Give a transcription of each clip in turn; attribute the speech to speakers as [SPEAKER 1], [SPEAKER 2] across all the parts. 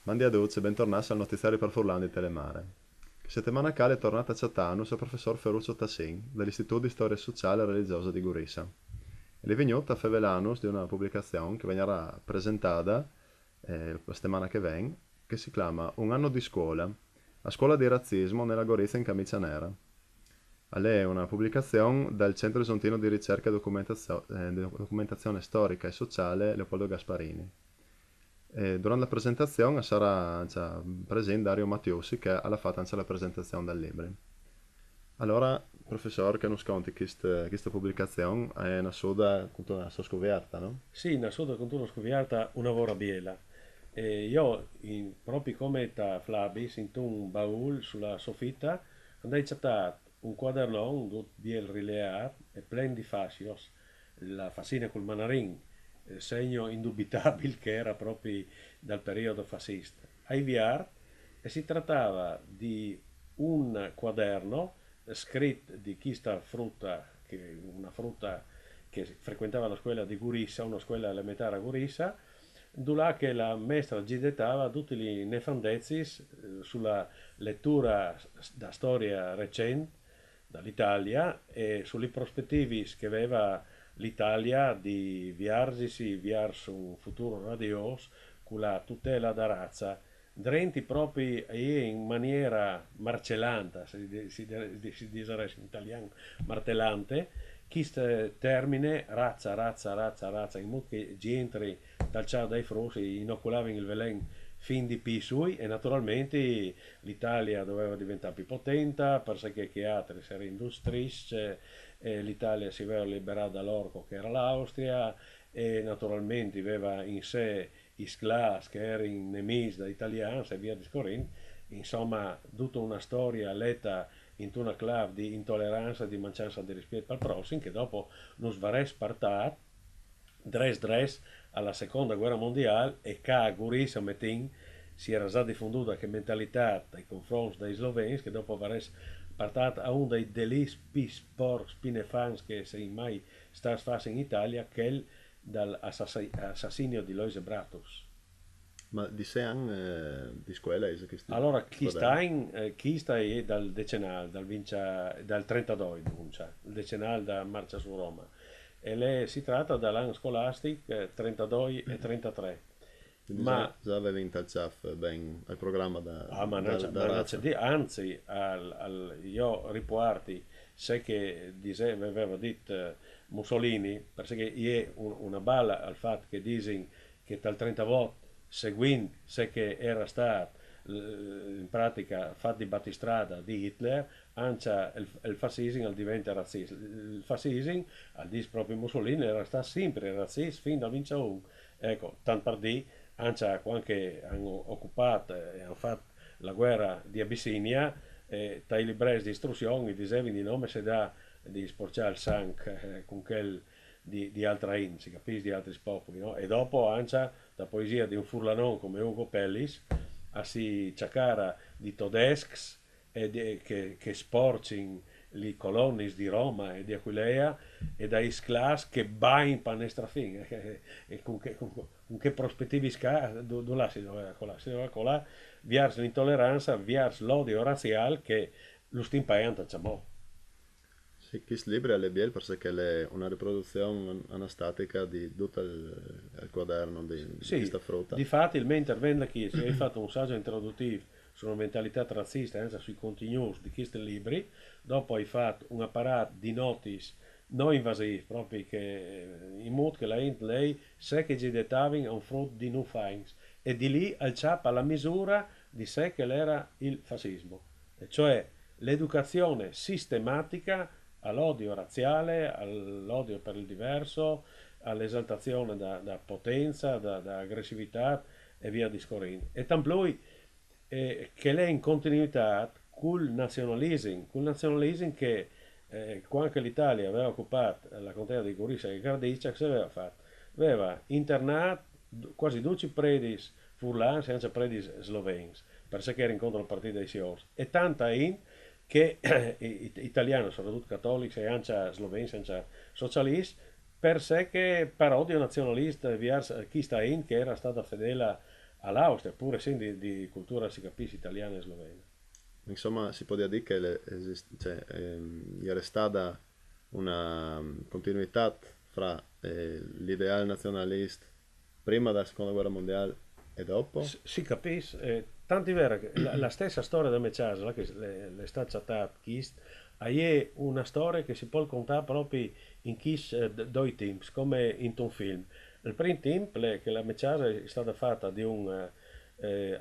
[SPEAKER 1] Mandi a Duz e bentornati al notiziario per Furlan di Telemare. Settimana cale è tornata a Chatanus il professor Ferruccio Tassin, dell'Istituto di Storia Sociale e Religiosa di Gurisa. E è venuta a fevelanus di una pubblicazione che verrà presentata la settimana che viene, che si chiama Un anno di scuola, a scuola di razzismo nella Gorizia in camicia nera. È una pubblicazione dal Centro Isontino di Ricerca e Documentazione Storica e Sociale Leopoldo Gasparini. E durante la presentazione sarà già presente Dario Mattiusi che ha fatto anche la presentazione del libro. Allora, professore, che non sconti questa pubblicazione è una soda con una sua scoperta, no?
[SPEAKER 2] Sì, in assoluto con scoperta una vora biela. E io, proprio come ta Flabi, sento un baul sulla soffitta, andai chattato un quadernone, dove biel rileato e plen di fascios, la fascina col manarin, segno indubitabile che era proprio dal periodo fascista. Ai viar, e si trattava di un quaderno scritto di chi sta frutta, una frutta che frequentava la scuola di Gurissa, una scuola elementare a Gurissa, dove che la maestra ci dettava tutti i nefandezis sulla lettura da storia recente dall'Italia e sulle prospettive che aveva l'Italia di viarsi verso un futuro radios con la tutela da razza, drenti proprio in maniera marcellante, si dice in italiano, martellante, questo termine razza, razza, razza, razza, in modo che entri dal ciao dai frusci, inoculavano il veleno fin di più sui e naturalmente l'Italia doveva diventare più potente perché altri si reindustriasse, l'Italia si aveva liberato dall'orco che era l'Austria e naturalmente aveva in sé i sclavi che erano nemici da italiani e via discorrendo. Insomma, tutta una storia letta in una clave di intolleranza, di mancanza di rispetto al prossimo, che dopo non svarè spartare, dres alla seconda guerra mondiale e che a Gurisa Metin si era già diffonduta che mentalità nei confronti dei sloveni, che dopo varè spartata a uno dei delis pis por spinefans che si mai sta fatto in Italia, che è dall'assassinio di Loise Bratus.
[SPEAKER 1] Ma di sé anche di scuola è questo
[SPEAKER 2] Allora,
[SPEAKER 1] quaderno?
[SPEAKER 2] chi sta è dal decennale, dal 32, dunque, il decennale da Marcia su Roma. Si tratta dall'anno scolastico 32 e 33.
[SPEAKER 1] Quindi già,
[SPEAKER 2] Ma
[SPEAKER 1] già aveva intacciato ben al programma da
[SPEAKER 2] mannaggia
[SPEAKER 1] razza.
[SPEAKER 2] anzi, io riporti, se che aveva detto Mussolini, perché è una balla al fatto che dicono che dal 30 voto, seguendo se che era stato in pratica fatto di battistrada di Hitler, ancia il fascismo diventa razzista. Il fascismo, al dis proprio Mussolini, era stato sempre razzista fin dal 21. Ecco, tanto per dire, ancia quando hanno occupato e hanno fatto la guerra di Abissinia, dai libri di istruzioni dicevano di nome se dà di sporcare il sangue con quel di altra in, si capisce, di altri popoli, no? E dopo ancia la poesia di un furlanon come Ugo Pellis, a si ciacara di Todescs che sporcin li colonnis di Roma e di Aquileia e dai sclas che bain panestrafin e con che prospettivi sca dove si doveva colà viars l'intolleranza viars l'odio razziale che lo stimpaenta c'amò.
[SPEAKER 1] Sì, questo libro è bello perché è una riproduzione anastatica di tutto il quaderno di
[SPEAKER 2] Sì,
[SPEAKER 1] questa frutta.
[SPEAKER 2] difatti il mio intervento qui, se hai fatto un saggio introduttivo sulla mentalità razzista e sui contenuti di questi libri, dopo hai fatto un apparato di notice non invasivo, proprio che in modo che lei sa che ci dettavi a un frutto di new finds e di lì al ciapa la misura di sé che era il fascismo, e cioè l'educazione sistematica all'odio razziale, all'odio per il diverso, all'esaltazione da potenza, da aggressività e via discorrendo. E tamplui che è in continuità col nazionalismo che quando l'Italia aveva occupato la contea di Gorizia e Gardiccia, cosa aveva fatto? Aveva internato quasi 12 predis furlani senza predis sloveni, perché era incontro al partito dei Siors, e tanta in che italiani, soprattutto cattolici e anche sloveni, anche socialisti, per sé che parodio nazionalista chi sta in che era stata fedele all'Austria, pur essendo di cultura, si capisce, italiana e slovena.
[SPEAKER 1] Insomma, si può dire che era stata una continuità fra l'ideale nazionalista prima della seconda guerra mondiale e dopo.
[SPEAKER 2] Si capisce, tanti vero che la stessa storia da Meciasla, che le sta citata Kist, è una storia che si può contare proprio in Kist due teams, come in un film. Il primo team, che la Meciasla è stata fatta di un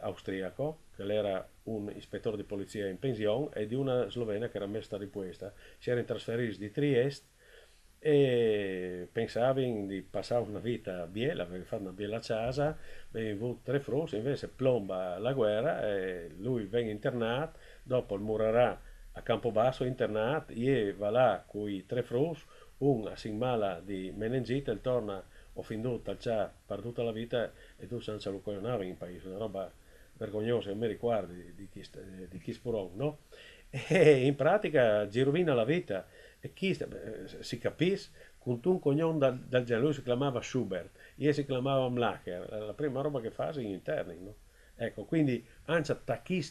[SPEAKER 2] austriaco, che era un ispettore di polizia in pensione, e di una slovena che era messa ripuesta. Si erano trasferiti di Trieste e pensavano di passare una vita biela, aveva fatto una bella casa, aveva avuto tre frutti, invece plomba la guerra e lui viene internato, dopo il morrà a Campobasso internato, e va là con i tre frutti, uno si mala di meningite, torna o fin tutto per tutta la vita e tu senza lo coglionavi in paese, una roba vergognosa, non mi ricordo di chi spurò, no? E in pratica ci rovina la vita e chi si capisce con un cognome dal genere, lui si chiamava Schubert, io si chiamava Mlacher, la prima roba che fa in interni, no? Ecco, quindi anche da chi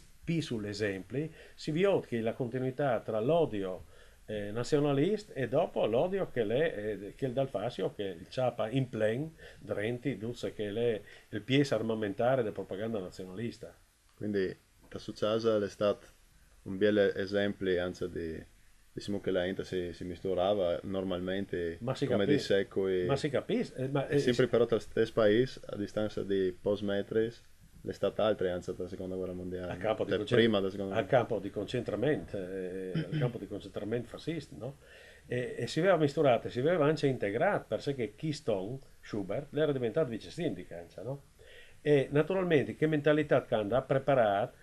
[SPEAKER 2] sull'esempio si vede che la continuità tra l'odio nazionalista e dopo l'odio che è dal fascio che il ciapa in plen drenti dulce che è il piede armamentare della propaganda nazionalista.
[SPEAKER 1] Quindi da successa è stato un bel esempio anzi di diciamo che la gente si misturava normalmente
[SPEAKER 2] Ma si
[SPEAKER 1] come di
[SPEAKER 2] capisce,
[SPEAKER 1] secoli
[SPEAKER 2] ma si capisce,
[SPEAKER 1] e sempre però tra stesso paese a distanza di post metri le state altre anzi dalla seconda guerra mondiale,
[SPEAKER 2] a campo di,
[SPEAKER 1] prima della seconda
[SPEAKER 2] al
[SPEAKER 1] guerra
[SPEAKER 2] campo di concentramento, al campo di concentramento fascista, no? E si aveva misturato, si aveva anche integrato, perché Keystone, Schubert, era diventato vice sindico, no? E naturalmente che mentalità che ha preparato,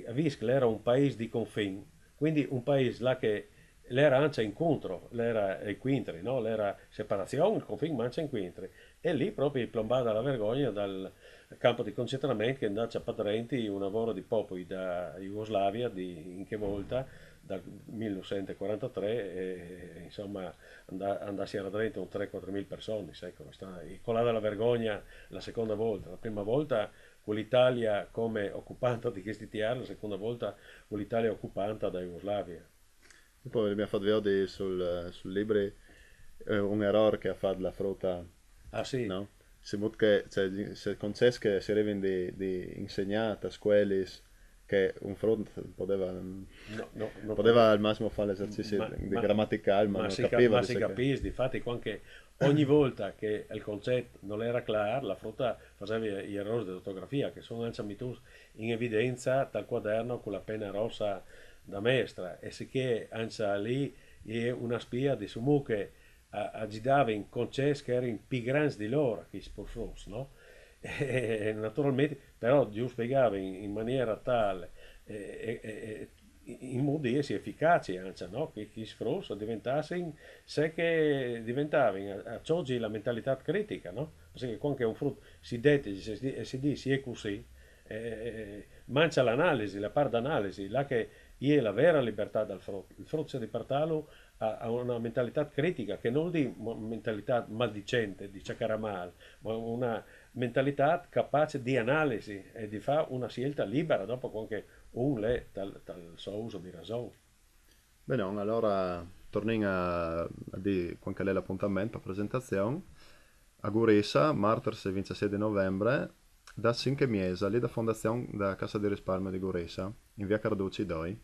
[SPEAKER 2] ha visto che era un paese di confine, quindi un paese là che l'era anche incontro, l'era incontri, no? L'era separazione, il confine ma anche incontri. E lì proprio plombata la vergogna dal campo di concentramento che andava a Padrenti un lavoro di popoli da Jugoslavia, in che volta, dal 1943, e, insomma andassi a dentro un 3-4 mila persone, sai come sta. E con la vergogna la seconda volta, la prima volta con l'Italia come occupante di questi anni, la seconda volta con l'Italia occupante da Jugoslavia.
[SPEAKER 1] e poi abbiamo fatto vedere sul libro un errore che ha fatto la frutta
[SPEAKER 2] Ah sì,
[SPEAKER 1] no? Se, che, cioè, se concesso che si arrivi di insegnare a scuole che un front poteva,
[SPEAKER 2] no, no, no,
[SPEAKER 1] poteva al massimo fare l'esercizio
[SPEAKER 2] ma,
[SPEAKER 1] di
[SPEAKER 2] ma,
[SPEAKER 1] grammaticale, ma non capiva
[SPEAKER 2] ma
[SPEAKER 1] di
[SPEAKER 2] si
[SPEAKER 1] sé che.
[SPEAKER 2] capisce, difatti anche ogni volta che il concetto non era chiaro, la frutta faceva gli errori di ortografia che sono anche mettuti in evidenza dal quaderno con la penna rossa da maestra e sicché anche lì è una spia di sumu che agitava in concetti che erano più grandi di loro, che sporfros, no? E naturalmente, però Dio spiegava in maniera tale in modi efficaci anche, no? Che gli sfrus diventassero, se che diventavano a oggi la mentalità critica, no? Perché quando è un frutto si dette e si dice è così, mangia l'analisi, la parte d'analisi, là che è la vera libertà dal frutto. Il frutto si ripartalo a una mentalità critica, che non di mentalità maldicente, di mal, ma una mentalità capace di analisi e di fare una scelta libera dopo anche un le dal suo uso di ragione.
[SPEAKER 1] Bene, allora torniamo a dire qual è l'appuntamento, la presentazione. A Guresa, martedì 26 novembre, da 5 mesi, lì da Fondazione da Cassa di Risparmio di Guresa, in via Carducci 2.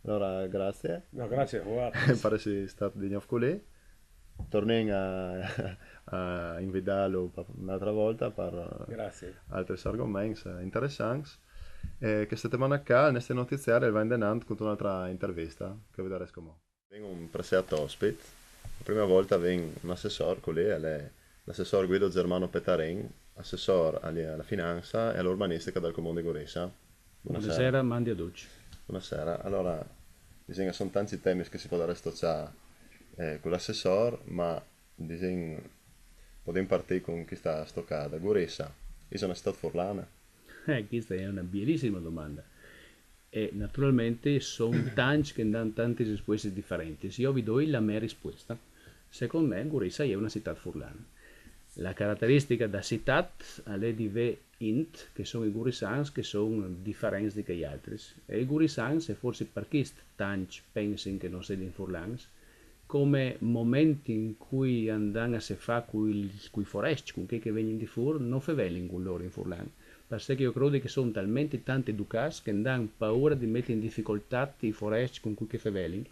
[SPEAKER 1] Allora, grazie.
[SPEAKER 2] No, grazie, guarda.
[SPEAKER 1] Pare sia stato di nuovo qui. Torniamo a invitarlo un'altra volta per
[SPEAKER 2] Grazie.
[SPEAKER 1] altri argomenti interessanti. E che settimana qua, nel nostro notiziario, va in denant con un'altra intervista che vedremo come. Vengo un preseato ospite. La prima volta vengo un assessore con lei, l'assessore Guido Germano Petarin, assessore alla finanza e all'urbanistica del Comune di Guresa.
[SPEAKER 3] Buonasera, Mandi a Ducci.
[SPEAKER 1] Buonasera. Allora, sono tanti temi che si possono restare con l'assessore, ma possiamo partire con chi sta stoccata. Guressa, io sono stato Forlana.
[SPEAKER 3] Questa è una bellissima domanda. E naturalmente sono tanti che danno tante risposte differenti. Io vi do la mia risposta. Secondo me, Gurissa è una città furlana. La caratteristica da città è di ve int, che sono i Gurissans, che sono differenti dagli altri. E i Gurissans, e forse per questo tanti pensano che non siano furlans, come momenti in cui andano a se fa con i foresti, con chi che vengono di fuori, non fevelin con loro in furlan. Perché io credo che sono talmente tanti educati che hanno paura di mettere in difficoltà i foresti con cui che fevelin.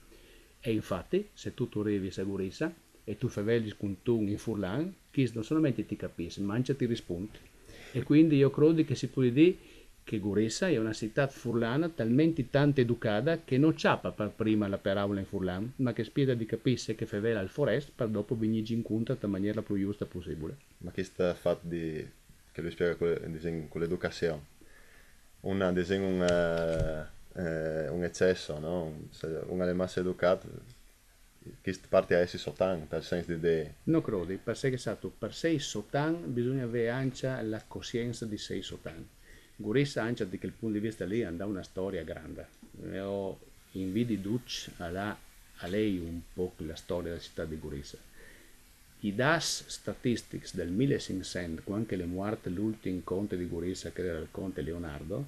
[SPEAKER 3] E infatti, se tu arrivi a Gurissa e tu feveli con tu in furlan, chi non solamente ti capisce, ma anche ti risponde. E quindi io credo che si può dire che Gurissa è una città furlana talmente tanto educata che non ciappa per prima la parola in furlan, ma che spiega di capire che fevela al forest per dopo venire incontro in maniera più giusta possibile.
[SPEAKER 1] Ma che sta fatto di che lui spiega con l'educazione? Un eccesso, no? Se uno è massa educato, che parte a essi soltanto, per senso di idee.
[SPEAKER 3] Non credi, perché per sei sotan bisogna avere anche la coscienza di sei sotan. Gurissa anche da quel punto di vista lì ha una storia grande. Io invidi a lei un po' la storia della città di Gurissa. I DAS Statistics del 1500, quando le muerte l'ultimo conte di Gurissa, che era il conte Leonardo,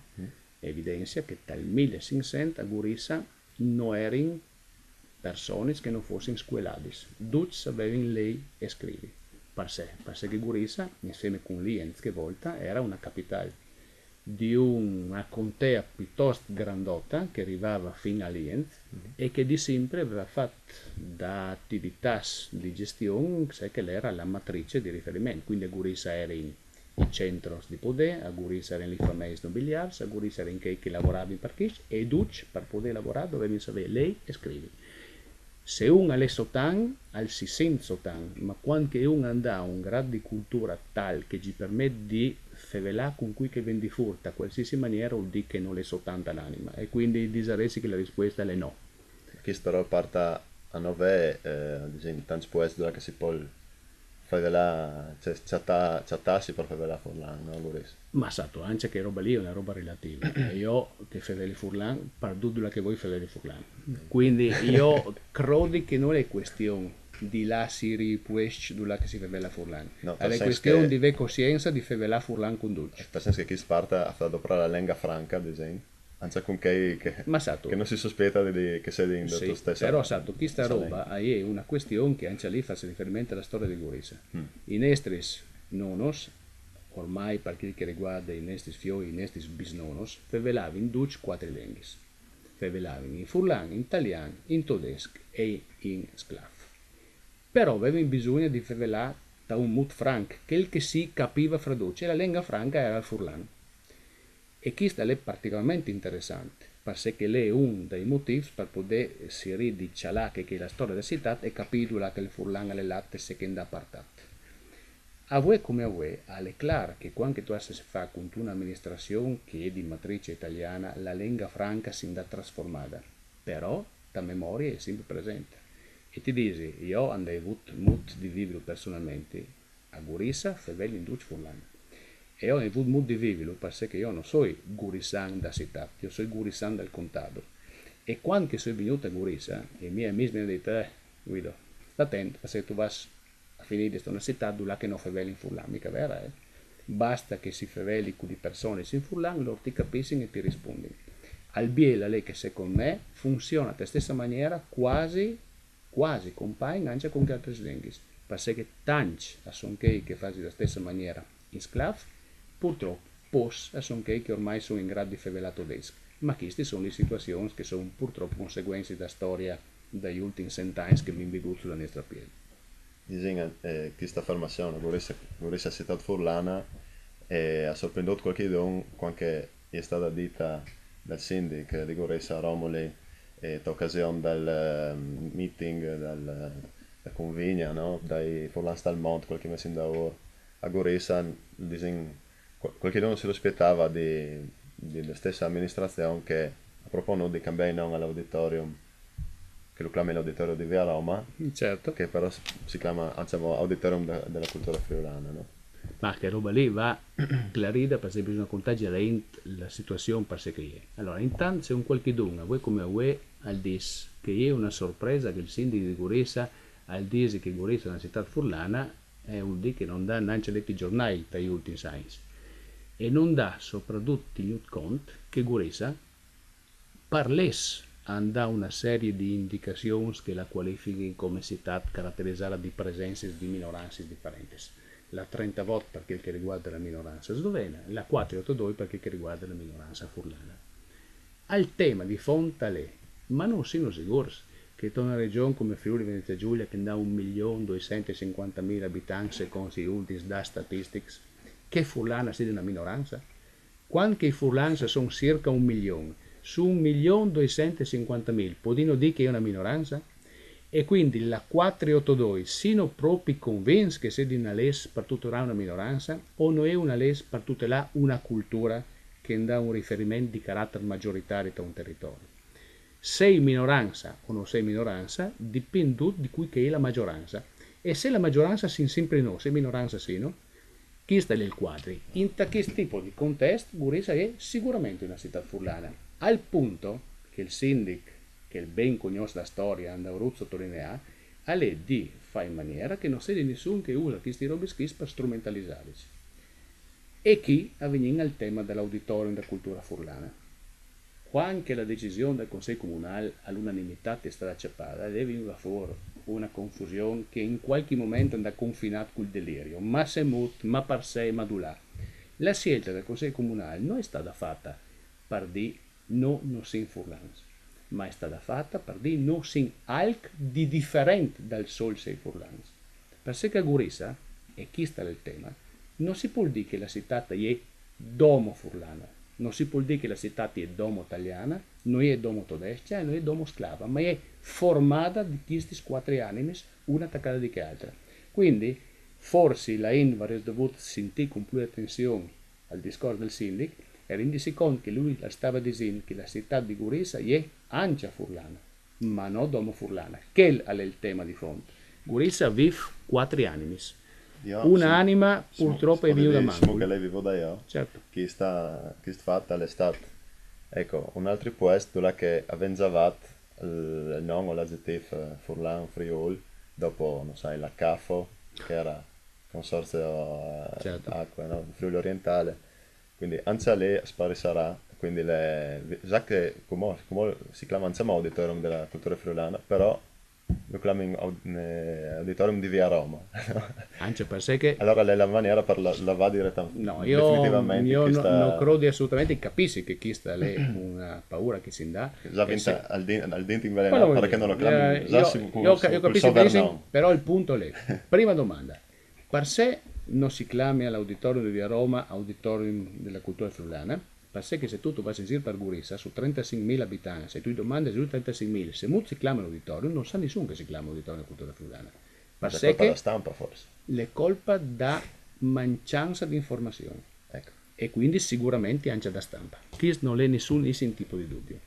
[SPEAKER 3] evidenzia che dal 1500 a Gurissa non erano persone che non fossero scuolati. Tutti sapevano lei e scrivere. Perché Gurissa, insieme con Lienz, che volta era una capitale di una contea piuttosto grandota che arrivava fino a Lienz e che di sempre aveva fatto da attività di gestione, sai che lei era la matrice di riferimento, quindi a Gurissa era in centro di potere, a Gurissa era in famiglie nobiliari, a Gurissa era in che lavorava in parcheggi e tutti per poter lavorare dovevano sapere lei e scrivere. Se uno è sotan, al si sente sotan, ma quando uno ha un grado di cultura tal che gli permette di fevelà con cui che vendi furta, qualsiasi maniera vuol dire che non è soltanto l'anima. E quindi disaresi che la risposta è no.
[SPEAKER 1] Questo però parte a 9, tanti può essere che si può fare cioè chattarsi per fare la Forlan, no? Guressa.
[SPEAKER 3] Ma sato, anche che roba lì è una roba relativa. E io che fedeli furlan, pardudola che voi fedeli furlan. Quindi io credo che non è questione di là si ripuesce di là che si fevela furlan.
[SPEAKER 1] No,
[SPEAKER 3] È questione di avere coscienza di fevela furlan con dolce.
[SPEAKER 1] Per senso che chi sparta a fare dopo la lenga franca, ad esempio, anche con che
[SPEAKER 3] che
[SPEAKER 1] non si sospetta che sei in
[SPEAKER 3] sì,
[SPEAKER 1] tu stesso.
[SPEAKER 3] però sato, questa roba è una questione che anche lì fa riferimento alla storia di Gurissa. I nostri nonos, ormai per quel che riguarda i nostri fioi, i nostri bisnonos, fevelavano in 4 lingue. Fevelavano in furlan, in italiano, in tedesco e in sclav. Però avevano bisogno di fevelare da un mut franc, quel che si capiva fra dolce, la lingua franca era il furlan. E questo è particolarmente interessante, perché lei è uno dei motivi per poter si ridicciare che la storia della città è capire che il furlan alle latte se che andà partate. A voi come a voi, è chiaro che quando tu si fa con un'amministrazione che è di matrice italiana, la lingua franca si andà trasformata, però la memoria è sempre presente. E ti dici, io andai avuto molto di vivere personalmente a Gurissa, fevelli in Duc Furlan. E ho avuto molto di vivere perché io non sono Gurissan da città, io sono Gurissan del contado. E quando sono venuto a Gurissa, i miei amici mi hanno detto, Guido, sta attento, perché tu vas a finire in una città dove non fevelli in Furlan, mica vera, eh? Basta che si fevelli con le persone in Furlan, loro ti capiscono e ti rispondono. Al biela lei che secondo me funziona della stessa maniera quasi compaiono anche con altre lingue, perché tanti sono che fanno della stessa maniera in sclav, purtroppo sono che ormai sono in grado di fevelare tedesco, ma queste sono le situazioni che sono purtroppo conseguenze della storia degli ultimi 100 anni che mi imbevuto sulla nostra pelle.
[SPEAKER 1] Disegna questa affermazione, vorrei città furlana e ha sorpreso qualche don quando è stata detta dal sindaco di Gurissa Romoli in occasione del meeting da convegna, no? Dai Furlan Stalmont qualche mese in da ora a Gurissa qualche non si lo aspettava della stessa amministrazione che a proposito di cambiare nome all'auditorium che lo chiama l'Auditorium di Via Roma,
[SPEAKER 3] Certo.
[SPEAKER 1] che però si chiama, diciamo, Auditorium della cultura friulana, no?
[SPEAKER 3] Ma che roba lì va chiarita perché bisogna contare la situazione per sé che è. Allora, intanto c'è un qualche dunga, voi come voi al dis, che è una sorpresa che il sindaco di Guresa al dis che Guresa è una città furlana, è un dì che non dà neanche letti i giornali dagli ultimi science. E non dà soprattutto gli conto che Guresa parlés dà una serie di indicazioni che la qualificano come città caratterizzata di presenze di minoranze differenti. La 30 volte per quel che riguarda la minoranza slovena, la 482 per quel che riguarda la minoranza furlana. Al tema di Fontale, ma non siamo sicuri che in una regione come Friuli Venezia Giulia che ha 1.250.000 abitanti secondo gli ultimi da statistics, che furlana sia una minoranza? Quando che i furlani sono circa 1 milione, su 1.250.000, podino dire che è una minoranza? E quindi la 482 sono proprio convinti che sia di una legge per tutelare una minoranza o non è una legge per tutelare una cultura che dà un riferimento di carattere maggioritario a un territorio? Sei minoranza o non sei minoranza dipende di cui che è la maggioranza, e se la maggioranza si sempre no, se minoranza sì no, chi sta nel quadri? In questo tipo di contesto Guresa è sicuramente una città furlana, al punto che il sindaco, che il ben conosce la storia, Andauruz sottolinea, a lei di fa in maniera che non sia di nessuno che usa questi robi schis per strumentalizzarsi. E chi avviene al tema dell'auditorium della cultura furlana. Quando la decisione del Consiglio Comunale all'unanimità è stata accettata, è venuta fuori una confusione che in qualche momento andava confinata col delirio, ma semut, ma per sé, ma là. La scelta del Consiglio Comunale non è stata fatta per dire no, non si furlans, ma è stata fatta per dire no, sin alc di differente dal sol sei furlans. Perché che a Gurisa, e chi sta nel tema, non si può dire che la città è domo furlana, non si può dire che la città è domo italiana, non è domo tedesca e non è domo sclava, ma è formata di questi quattro anime, una attaccata di che altra. Quindi, forse la Invar è dovuta sentire con più attenzione al discorso del sindaco e rendersi conto che lui la stava dicendo che la città di Guresa è ancia furlana, ma non domo furlana. Quel è il tema di fondo. Guresa vive quattro animes. Una anima purtroppo è venuta a manco.
[SPEAKER 1] Che lei vivo da io,
[SPEAKER 3] certo.
[SPEAKER 1] Chi sta fatta all'estate. Ecco, un altro puesto là che avvenzavat il nome o l'aggettivo Furlan Friul, dopo, non sai, la CAFO, che era Consorzio
[SPEAKER 3] certo.
[SPEAKER 1] Acque, no? Friuli Orientale. Quindi anche lì sparisarà, quindi già che come si chiama insomma Auditorium della cultura friulana, però lo chiamiamo Auditorium di Via Roma.
[SPEAKER 3] Anche per sé che...
[SPEAKER 1] Allora lei la maniera per la va direttamente,
[SPEAKER 3] no,
[SPEAKER 1] definitivamente.
[SPEAKER 3] Io non credo assolutamente, capisci che chi sta lì una paura che si dà.
[SPEAKER 1] Già vinta al dente in veleno, perché non lo chiami già
[SPEAKER 3] io capisco benissimo, però il punto è prima domanda, per sé non si chiama all'Auditorium di Via Roma Auditorium della cultura friulana, per sé che se tu vai in giro per Gurisa su 35.000 abitanti, se tu domandi su 35.000, se molti si chiama l'auditorium, non sa nessuno che si chiama Auditorium della cultura friulana. Per sé che
[SPEAKER 1] la stampa forse.
[SPEAKER 3] Le colpa da mancanza di informazioni,
[SPEAKER 1] ecco.
[SPEAKER 3] E quindi sicuramente anche da stampa. Qui non è nessun tipo di dubbio.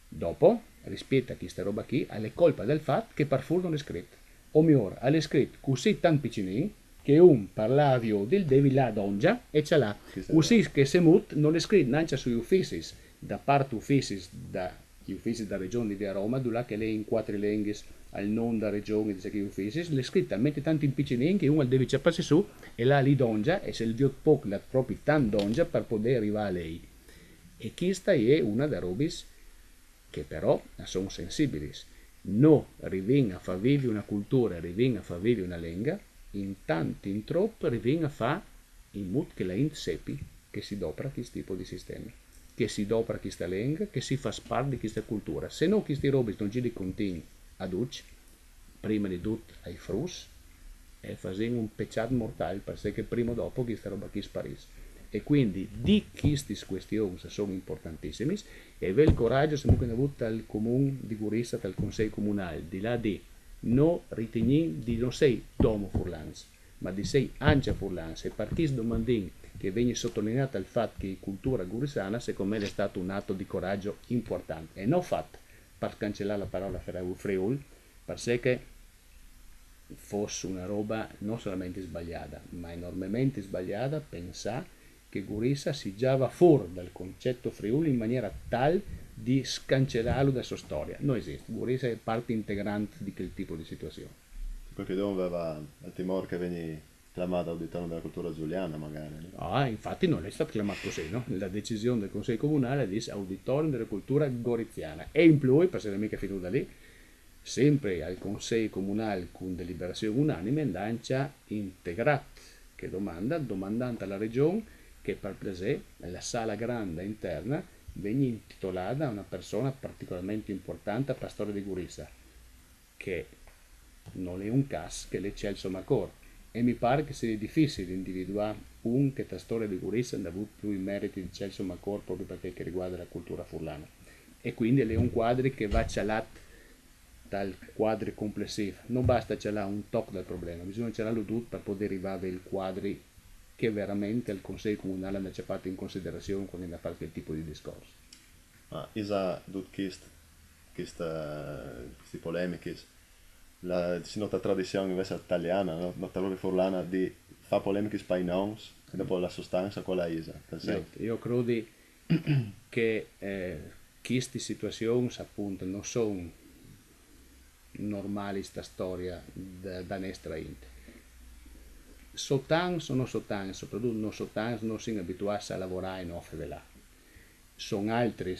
[SPEAKER 3] Dopo, rispetto a questa roba qui, alle colpa del fatto che per fur non è scritto. O migliore, è scritto così tan piccinin che un parlavio del devi là dongia e ce l'ha. Così che se mut non è scritto neanche sugli uffici, da parte uffici dagli uffici da regione di Via Roma, dove che lei in quattro lingue al non da regione di questi uffici, le scritte talmente tanto in piccinin che uno deve ciapparsi su e là li dongia e se il dio poco la proprio tan dongia per poter arrivare a lei. E questa è una delle robis che però sono sensibili. No, riviene a far vivere una cultura, riviene a far vivere una lingua, in tanto, in troppo, riviene a fare in modo che la int sepi che si dopra questo tipo di sistemi, che si dopra questa lingua, che si fa parte di questa cultura. Se no questi robis non ci continui ad ucci, prima di tutto ai frus, e facendo un peccato mortale, perché prima o dopo questa roba qui sparisce. E quindi di queste questioni sono importantissime e avere il coraggio se abbiamo avuto dal comune di Gurisa, dal consiglio comunale, di là di non ritenere di non sei domo furlans, ma di sei ancia furlans, e per questo domandin che viene sottolineato il fatto che cultura gurisana secondo me è stato un atto di coraggio importante e non fatto per cancellare la parola Friul, perché fosse una roba non solamente sbagliata, ma enormemente sbagliata pensare che Gurisa si giava fuori dal concetto Friuli in maniera tal di scancellarlo da sua storia. Non esiste, Gurisa è parte integrante di quel tipo di situazione.
[SPEAKER 1] Qualche dono aveva il timore che veni chiamato auditorium della cultura giuliana, magari. No?
[SPEAKER 3] Infatti non è stato chiamato così, no? La decisione del Consiglio Comunale dice auditorium della cultura goriziana e in più, per essere mica finito da lì, sempre al Consiglio Comunale con deliberazione unanime lancia integrat che domandante alla Regione che per piacere la sala grande interna venga intitolata a una persona particolarmente importante per la storia di Gurisa, che non è un caso che è Celso Macor, e mi pare che sia difficile individuare un che la storia di Gurisa ha avuto più i meriti di Celso Macor proprio perché che riguarda la cultura furlana, e quindi è un quadro che va cialat dal quadro complessivo. Non basta cialare un tocco del problema, bisogna cialarlo tutto per poter arrivare ai quadri che veramente il Consiglio Comunale ha fatto in considerazione quando ha fatto quel tipo di discorso.
[SPEAKER 1] Ma isa tut queste polemiche, si nota tradizione invece italiana, no? Nota proprio furlana di fare polemiche per i noms e dopo la sostanza quella isa.
[SPEAKER 3] Io credo che queste situazioni appunto non sono normali sta storia da nostra int. Soprattutto non sono abituati a lavorare in offre. Sono altri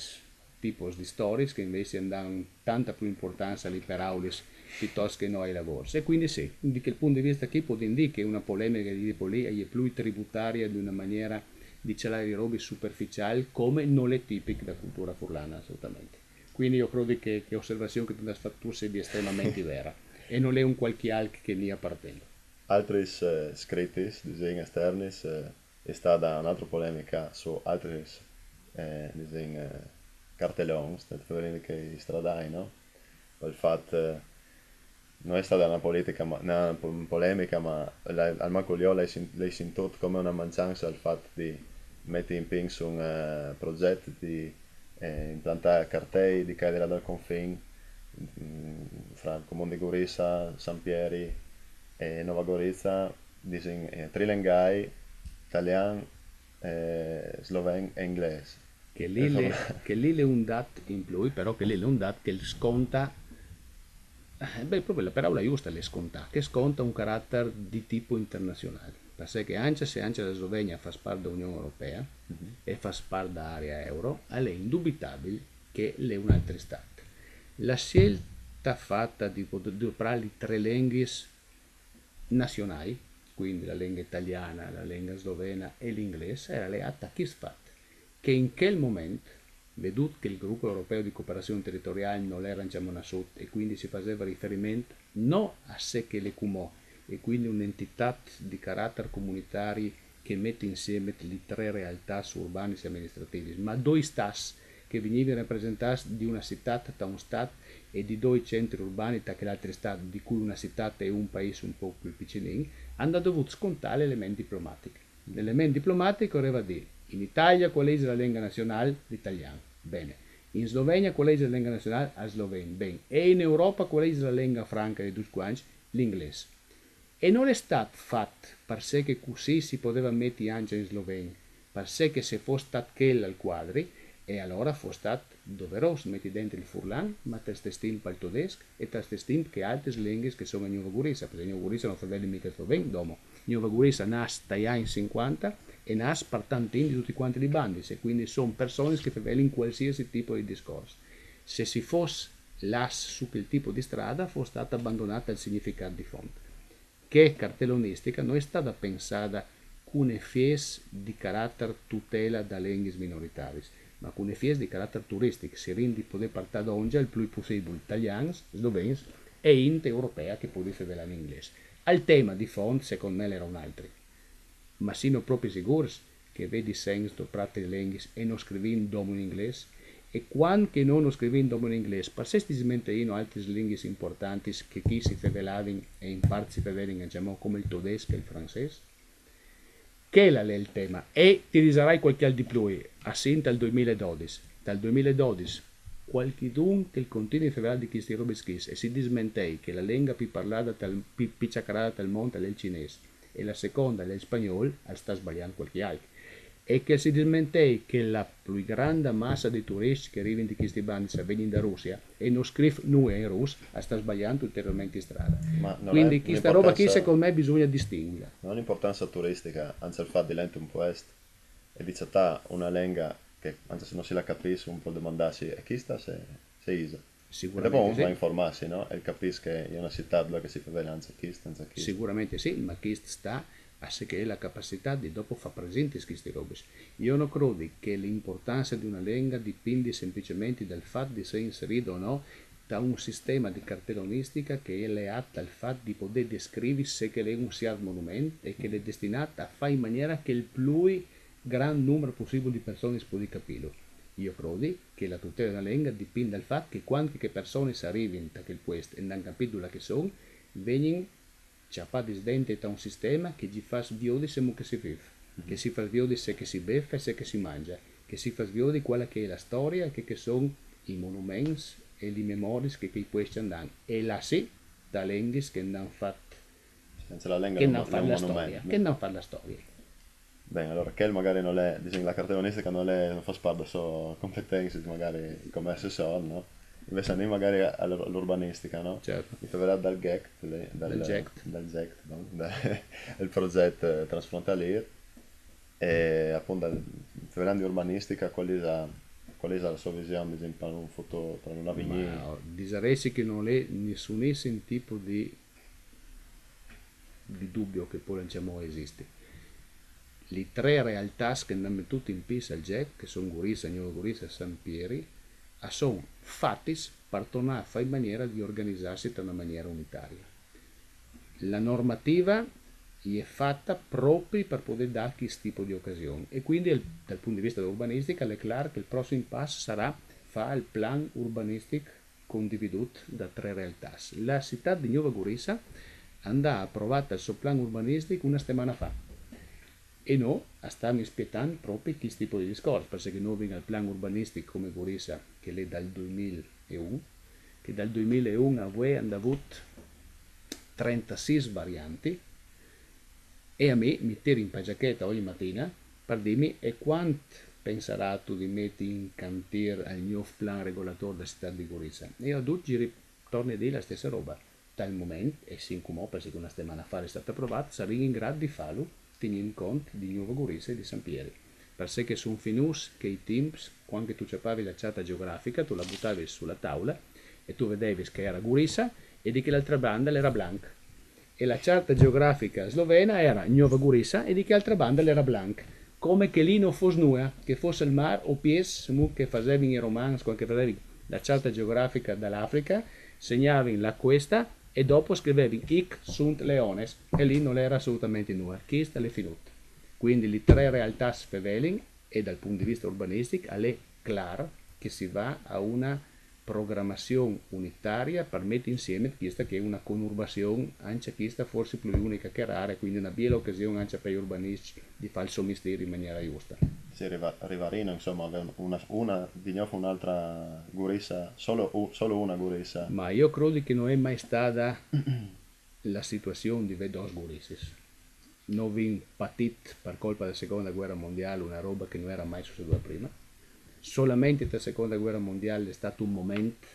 [SPEAKER 3] tipi di storie che invece danno tanta più importanza alle paraulis piuttosto che noi ai lavori. E quindi sì, di quel punto di vista qui può dire che una polemica di tipo lì è più tributaria di una maniera di celare i robe superficiali come non è tipica da cultura furlana assolutamente. Quindi io credo che l'osservazione che tu hai fatto sia estremamente vera e non è un qualche altro che ne appartenga.
[SPEAKER 1] Altri scritti, disegni esterni, è stata un'altra polemica su altri disegni cartelloni, che stradai, no? Il fatto non è stata una polemica, ma al Maculio lei si intut come una mancanza al fatto di mettere in ping su un progetto di implantare cartelli di cadere dal confine fra il comune di Gurisa, San Pieri e Nova Gorica, trilengai, italiano, sloveno e inglese.
[SPEAKER 3] Che lì è un dato in più, però che lì è un dato che sconta, proprio la parola giusta è sconta, che sconta un carattere di tipo internazionale. Perché anche se la Slovenia fa parte dell'Unione Europea e fa parte dell'area euro, è indubitabile che è un altro Stato. La scelta fatta di usare le tre lingue nazionali, quindi la lingua italiana, la lingua slovena e l'inglese, era legata a chi fatto che in quel momento, veduto che il gruppo europeo di cooperazione territoriale non era in Sud e quindi si faceva riferimento non a sé che le cumò, e quindi un'entità di carattere comunitario che mette insieme le tre realtà urbane e amministrative, ma due stati che venivano rappresentati di una città da un stato e di due centri urbani da quell'altro stato, di cui una città e un paese un po' più piccino, hanno dovuto scontare l'elemento diplomatico. L'elemento diplomatico voleva dire in Italia qual è la lingua nazionale? L'italiano. Bene. In Slovenia qual è la lingua nazionale? La slovena. Bene. E in Europa qual è la lingua franca di tutti quanti? L'inglese. E non è stato fatto perché così si poteva mettere anche in Slovenia, perché se fosse stato quello al quadri, e allora fosse stato doveroso mettere dentro il furlan, ma per stestin per il tedesco e per stestin che altre lingue che sono in Nuova Gurisa, perché in Nuova Gurisa non fa bene mica sloveno, domo. Nuova Gurisa nasce dagli anni 50 e nasce per tanti di tutti quanti i bandi, e quindi sono persone che fanno in qualsiasi tipo di discorso. Se si fosse las su quel tipo di strada, fosse stata abbandonata il significato di fondo. Che cartellonistica non è stata pensata con effies di carattere tutela da lingue minoritarie, ma con effies di carattere turistico, si rende poter partire da oggi il più possibile italiani, sloveni e inte europea che può dire in inglese. Al tema di fondo, secondo me, era un altro, ma sono proprio sicuro che vedi senso prate lingue e non scrivi in domo in inglese, e quando che non scrivi in domo in inglese, per se si smenteino altre lingue importanti che chi si fevelavano e in parte si fevelavano diciamo, come il tedesco e il francese, che è il tema. E ti dirai qualche altro di più, a sin dal 2012. Dal 2012, qualchidun che continui a fare di questi robe schis e si dismentei che la lingua più parlata più picciacarata del mondo è il cinese e la seconda è il spagnolo, sta sbagliando qualche altro. E che si dismentei che la più grande massa di turisti che arrivano di questi bandi vengono da Russia e non scrive nulla in russo, sta sbagliando ulteriormente in strada. Quindi questa roba qui secondo me bisogna distinguere.
[SPEAKER 1] Non ha un'importanza turistica, anzi il fatto di lente un po' est e di città una lingua che anche se non si la capisce un po' domandarsi e chi sta se isa. E dopo uno va a informarsi, no? E capisce che è una città dove si fa vedere anche chi sta.
[SPEAKER 3] Sicuramente sì, ma chi sta a sé che è la capacità di dopo far presenti queste robe. Io non credo che l'importanza di una lingua dipende semplicemente dal fatto di essere inserito o no da un sistema di cartellonistica che è legato al fatto di poter descrivere se che è un certo monumento e che è destinato a fare in maniera che il più gran numero possibile di persone si possa capirlo. Io credo che la tutela della lingua dipende dal fatto che quando persone si arrivano da quel posto e non capiscono che sono, vengono ciappati dentro da un sistema che gli fa sviare se che si vive, che si fa sviare se che si beve e se che si mangia, che si fa sviare quella che è la storia, che sono i monumenti e le memorie che questi andano. E là sì, da lingue che non fanno la storia, che non fanno la storia.
[SPEAKER 1] Bene, allora che magari non è, diciamo, la cartellonistica non fa parte solo competenze, magari come assessore, no? Invece noi magari all'urbanistica, no?
[SPEAKER 3] Certo.
[SPEAKER 1] Mi fa vedere dal GECT, il progetto transfrontalier e appunto parlando di urbanistica qual è la sua visione diciamo, per un futuro, per una vigna?
[SPEAKER 3] Direi che non è nessun tipo di dubbio che poi diciamo esiste. Le tre realtà che hanno tutti in pista al GECT, che sono Gurisa, Nuova Gurisa e San Pieri, sono fatti per tornare a fare in maniera di organizzarsi in una maniera unitaria. La normativa è fatta proprio per poter dare questo tipo di occasione e quindi dal punto di vista urbanistica è chiaro che il prossimo passo sarà fare il plan urbanistico condividuto da tre realtà. La città di Nuova Gurisa andrà approvata il suo plan urbanistico una settimana fa. E noi stiamo aspettando proprio questo tipo di discorso, perché noi abbiamo il plan urbanistico come Gurisa che è dal 2001, che dal 2001 abbiamo avuto 36 varianti e a me mi tiro in pagiacchetta ogni mattina per dirmi e quanto penserà tu di mettere in cantiere al nuovo plan regolatore della città di Gurisa. E io a tutti ritorno a dire la stessa roba. Dal momento, e si incumò perché una settimana fa è stata approvata, saremo in grado di farlo tenendo conto di Nuova Gurisa e di San Pieri. Perché sono finus che i teams, quando tu cercavi la carta geografica, tu la buttavi sulla tavola e tu vedevi che era Gurisa e di che l'altra banda era Blanc. E la carta geografica slovena era Nuova Gurisa e di che altra banda era Blanc. Come che lì non fosse nulla, che fosse il mare o pies, che facevi in romans, quando facevi la carta geografica dall'Africa, segnavi la questa e dopo scrivevi Ic sunt leones e lì non era assolutamente nulla, questa è finita. Quindi le tre realtà sveveling e dal punto di vista urbanistico è chiaro che si va a una programmazione unitaria per mettere insieme questa che è una conurbazione, anche questa forse più unica che rara, quindi una bella occasione anche per gli urbanisti di fare il suo mestiere in maniera giusta.
[SPEAKER 1] Si arriverino insomma una di nuovo un'altra Gurisa, solo una Gurisa.
[SPEAKER 3] Ma io credo che non è mai stata la situazione di vedere due Gurises. Non vi patito per colpa della seconda guerra mondiale una roba che non era mai succeduta prima. Solamente la seconda guerra mondiale è stato un momento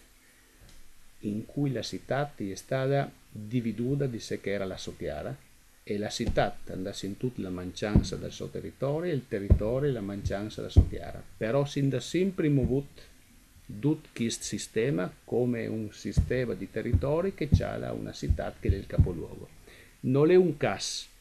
[SPEAKER 3] in cui la città è stata dividuta di sé che era la sua chiara e la città andasse in tutta la mancianza del suo territorio e il territorio la mancianza della sua chiara. Però sin da sempre muovuto tutto questo sistema come un sistema di territori che ha una città che è il capoluogo. Non è un caso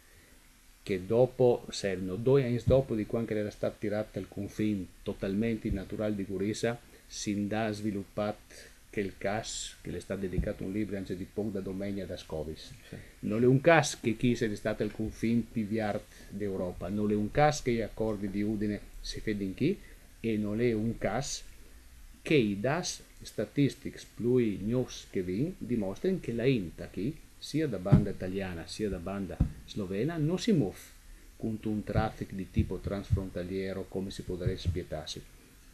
[SPEAKER 3] che dopo, servono 2 anni dopo di quando era stato tirato il confine totalmente naturale di Gurisa, si è sviluppato che il caso, che le è stato dedicato un libro anche di poco da domenica da Scovis. Sì. Non è un caso che chi sia stato il confine più viart d'Europa, non è un caso che gli accordi di Udine si fedono qui e non è un caso che i dati statistici più news che vi dimostrano che la INTA qui sia da banda italiana sia da banda slovena non si muove con un traffico di tipo transfrontaliero come si potrebbe aspettarsi.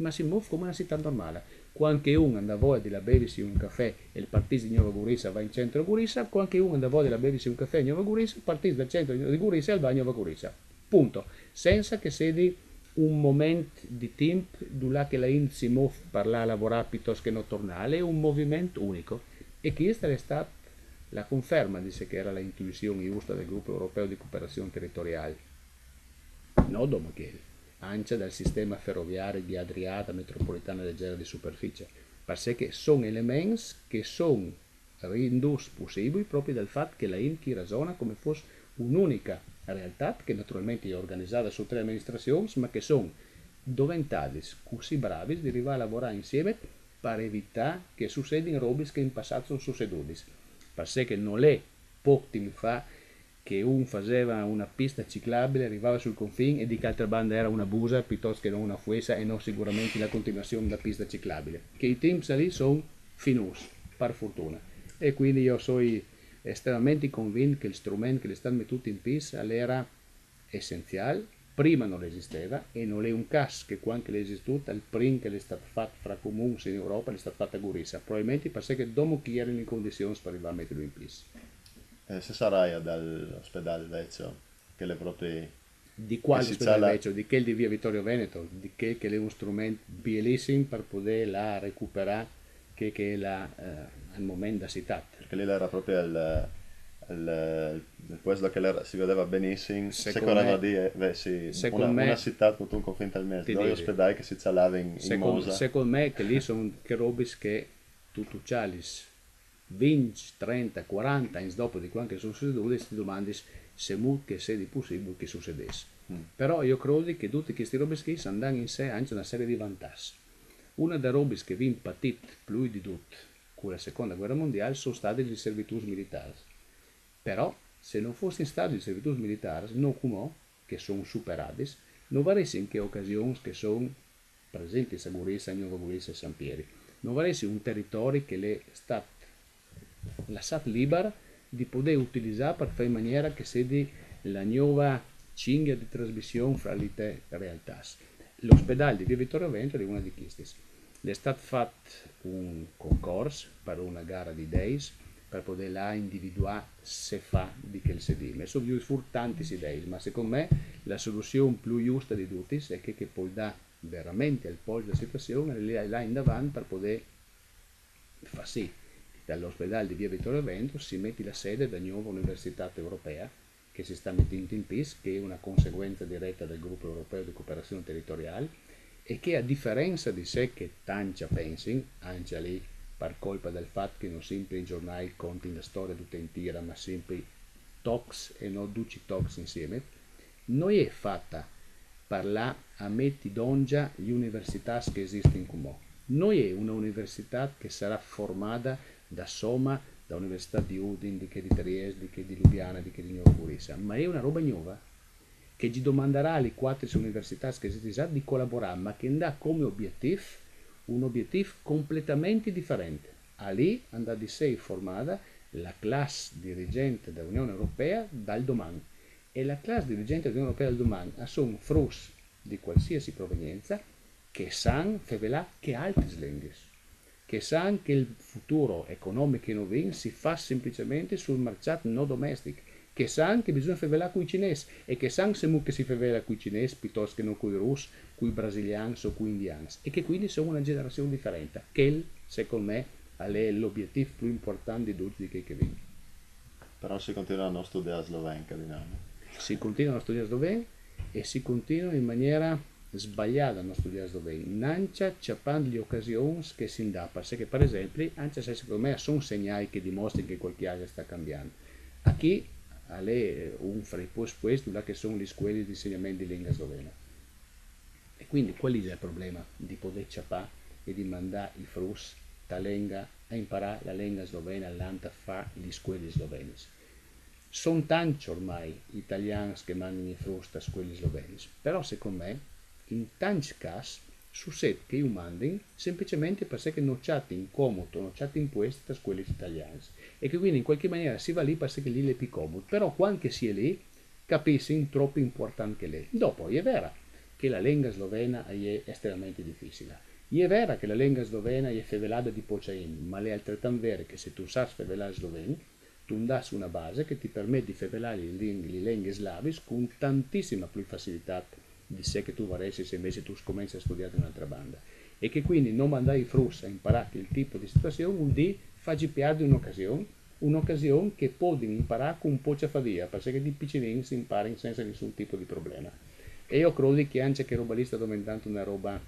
[SPEAKER 3] ma si muove come una città normale. Qualche uno anda a voglia di la bersi un caffè e il partito di Nuova Gurisa va in centro a Gurisa, qualche uno anda a voglia di la bersi un caffè a Nuova Gurisa, il partito del centro di Gurisa e il va a Nuova Gurisa. Punto. Senza che sia un momento di tempo dove che la Int si muove per lavorare piuttosto che non tornare, è un movimento unico. E questa è stata la conferma di che era la intuizione giusta del gruppo europeo di cooperazione territoriale. No, dopo che anche dal sistema ferroviario di Adriata metropolitana leggera di superficie, perché sono elementi che sono renduti possibili proprio dal fatto che la INCI ragiona come fosse un'unica realtà che naturalmente è organizzata su 3 amministrazioni, ma che sono diventati così bravi di arrivare a lavorare insieme per evitare che succedano robe che in passato sono succedute. Perché non è poco tempo fa che uno faceva una pista ciclabile, arrivava sul confine e di che altra banda era una busa piuttosto che non una fuesa e non sicuramente la continuazione della pista ciclabile. Che i tempi lì sono finusi, per fortuna. E quindi io sono estremamente convinto che il strumento che le stanno mettendo in pista era essenziale, prima non esisteva e non è un caso che quando l'esisteva, il primo che è stato fatto fra comuni in Europa è stato fatto a Gurisa, probabilmente perché dopo chi erano in condizioni per arrivare a metterlo in pista.
[SPEAKER 1] Se sarai dall'ospedale vecchio, che le proprie...
[SPEAKER 3] Di quale ospedale vecchio? Di che di via Vittorio Veneto? Di che è un strumento bellissimo per poter la recuperare che è al momento da città.
[SPEAKER 1] Perché lì era proprio il posto che si vedeva benissimo, se correva di una città con un confine al mese, due ospedali che si cialavano in Mosa.
[SPEAKER 3] Secondo me che lì sono che robe che tu cialis 20, 30, 40 anni dopo di quando sono succedute, ti domandi se che sia di possibile che succedesse. Però io credo che tutte queste robe che hanno in sé anche una serie di vantaggi. Una delle robe che vi patito più di tutte con la seconda guerra mondiale sono stati i servitù militari. Però se non fossero stati i servitù militari, non come che sono superati, non varesse in che occasioni che sono presenti a Gurisa, Nuova Gurisa e San Pieri. Non varesse un territorio che è stato lasciato libero di poter utilizzare per fare in maniera che sia la nuova cinghia di trasmissione fra le tre realtà. L'ospedale di via Vittorio Veneto è una di queste. È stato fatto un concorso per una gara di days per poter là individuare se fa di che sedime. Sono più tanti idee, ma secondo me la soluzione più giusta di tutti è che poi dà veramente al polso della situazione e là in davanti per poter far sì dall'ospedale di via Vittorio Veneto si mette la sede della nuova università europea che si sta mettendo in piedi, che è una conseguenza diretta del gruppo europeo di cooperazione territoriale e che a differenza di sé che tanti pensano, anche lì per colpa del fatto che non sempre i giornali contano la storia tutta intera, ma sempre talks e non 12 talks insieme, non è fatta per là a metti d'ongia le università che esistono in Cumò. Non è una università che sarà formata da Soma, da Università di Udine, di Trieste, di Lubiana, di Nuova Gurisa, ma è una roba nuova che ci domanderà alle 4 università che esistono di collaborare, ma che dà come obiettivo un obiettivo completamente differente. A lì andrà di sé formata la classe dirigente dell'Unione Europea dal domani e la classe dirigente dell'Unione Europea dal domani sono frus di qualsiasi provenienza che sanno che altre lingue, che sanno che il futuro economico in Ovin si fa semplicemente sul mercato non domestico, che sanno che bisogna fare con i cinesi e che sanno che si fa con i cinesi piuttosto che non con i russi, con i brasiliani o con gli indiani e che quindi sono una generazione differente, che secondo me è l'obiettivo più importante di tutti che viene.
[SPEAKER 1] Però si continua a non studiare slovenca, diciamo.
[SPEAKER 3] Si continua a studiare slovenca e si continua in maniera sbagliata a non studiare slovenca. Non c'è le occasioni che si dà, perché per esempio, anche se secondo me sono segnali che dimostrano che qualcosa sta cambiando. A chi è un fra i posti che sono le scuole di insegnamento di lingua slovena. E quindi qual è il problema di poter ciappare e di mandare i frus da lingua a imparare la lingua slovena all'anta fa le scuole slovene? Sono tanti ormai italiani che mandano i frus da scuole slovene, però secondo me in tanti casi succede che io mandi semplicemente perché non c'è incomodo, non c'è imposto da scuole italiane e che quindi in qualche maniera si va lì perché lì è più comodo, però quando si è lì capisci troppo importante che lei. Dopo è vero che la lingua slovena è estremamente difficile. È vero che la lingua slovena è fevelata di pocain, ma è altrettanto vero che se tu sai fevelare sloveno, tu dai una base che ti permette di fevelare le lingue slavi con tantissima più facilità di sé che tu vorresti se invece tu cominci a studiare in un'altra banda. E che quindi non mandare i frus a imparare il tipo di situazione vuol dire farci perdere un'occasione che può imparare con un po' di fatica, perché di piccini si impara senza nessun tipo di problema. E io credo che anche che roba lì sta diventando una roba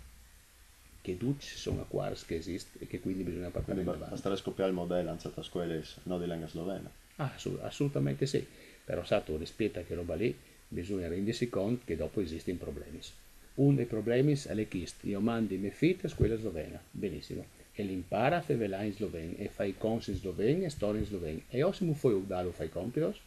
[SPEAKER 3] che tutti sono acquari che esiste e che quindi bisogna partire
[SPEAKER 1] Quindi
[SPEAKER 3] in avanti.
[SPEAKER 1] basterebbe scoppiare il modello in certe scuole, non di lingua slovena.
[SPEAKER 3] Assolutamente sì, però Sato rispetta che roba lì bisogna rendersi conto che dopo esistono problemi. Uno dei problemi è che io mando i miei figli a scuola slovena, benissimo, e l'impara a fare in sloveno e fa i consi in sloveno e storia in sloveno. E io se mi fai udare fai i compiti,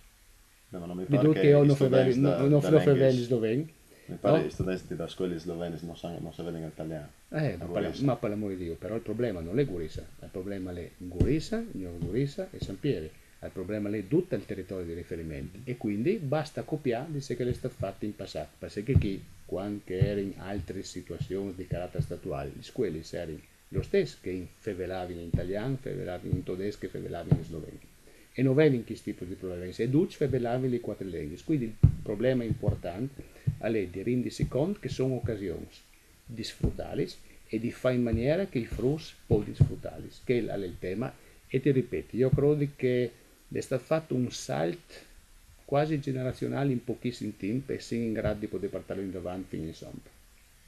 [SPEAKER 1] No, ma non mi
[SPEAKER 3] vi
[SPEAKER 1] pare
[SPEAKER 3] dico che
[SPEAKER 1] che
[SPEAKER 3] io
[SPEAKER 1] gli
[SPEAKER 3] non fai
[SPEAKER 1] studenti
[SPEAKER 3] in sloveno,
[SPEAKER 1] mi pare che
[SPEAKER 3] no?
[SPEAKER 1] gli studenti da scuole slovene non sanno in italiano.
[SPEAKER 3] Ma per l'amore di Dio, però il problema non è Gurisa, il problema è Gurisa, Gnor Gurisa e San Pieri, il problema è tutto il territorio di riferimento e quindi basta copiare di ciò che è stato fatto in passato, perché qui, quando era in altre situazioni di carattere statuale, le scuole erano lo stesso che fevelavano in italiano, fevelavano in tedesco e fevelavano in sloveno. E non avevano questo tipo di problemi, e tutti fevelavano le quattro lingue, quindi il problema importante è di rendersi conto che sono occasioni di sfruttarli e di fare in maniera che i frus possano sfruttarli, che è il tema. E ti ripeto, io credo che è stato fatto un salto quasi generazionale in pochissimo tempo e siamo in grado di poter portarlo in avanti fino in sempre.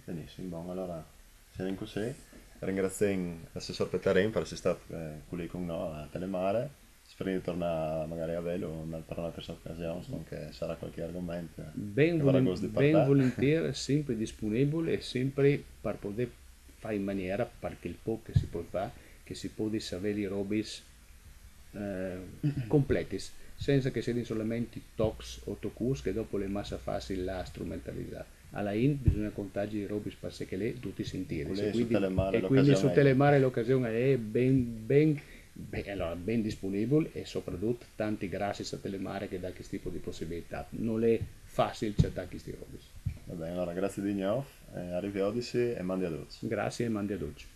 [SPEAKER 1] Benissimo, bon, allora, se così, ringrazio l'assessor Pettaren per essere stato qui con noi a Telemare. Spero di tornare magari a Velo per una terza occasione, che sarà qualche argomento
[SPEAKER 3] Ben,
[SPEAKER 1] che vorrà gosto di
[SPEAKER 3] ben
[SPEAKER 1] parlare.
[SPEAKER 3] volentieri, sempre disponibile e sempre per poter fare in maniera perché il po' che si può fare, che si può sapere le robe complete, senza che siano solamente talks o tocus che dopo le massa facile la strumentalizzare. Alla in bisogna contare le robe perché le tutti sentire.
[SPEAKER 1] Su
[SPEAKER 3] Quindi,
[SPEAKER 1] Telemare
[SPEAKER 3] e quindi su
[SPEAKER 1] l'occasione
[SPEAKER 3] Telemare l'occasione è allora, ben disponibile e soprattutto tanti grazie a Telemare che dà questo tipo di possibilità. Non è facile accettare questi robe.
[SPEAKER 1] Va bene, allora grazie di Gnof, arrivi a Odyssey e mandi a Dozzi.
[SPEAKER 3] Grazie e mandi a dolci.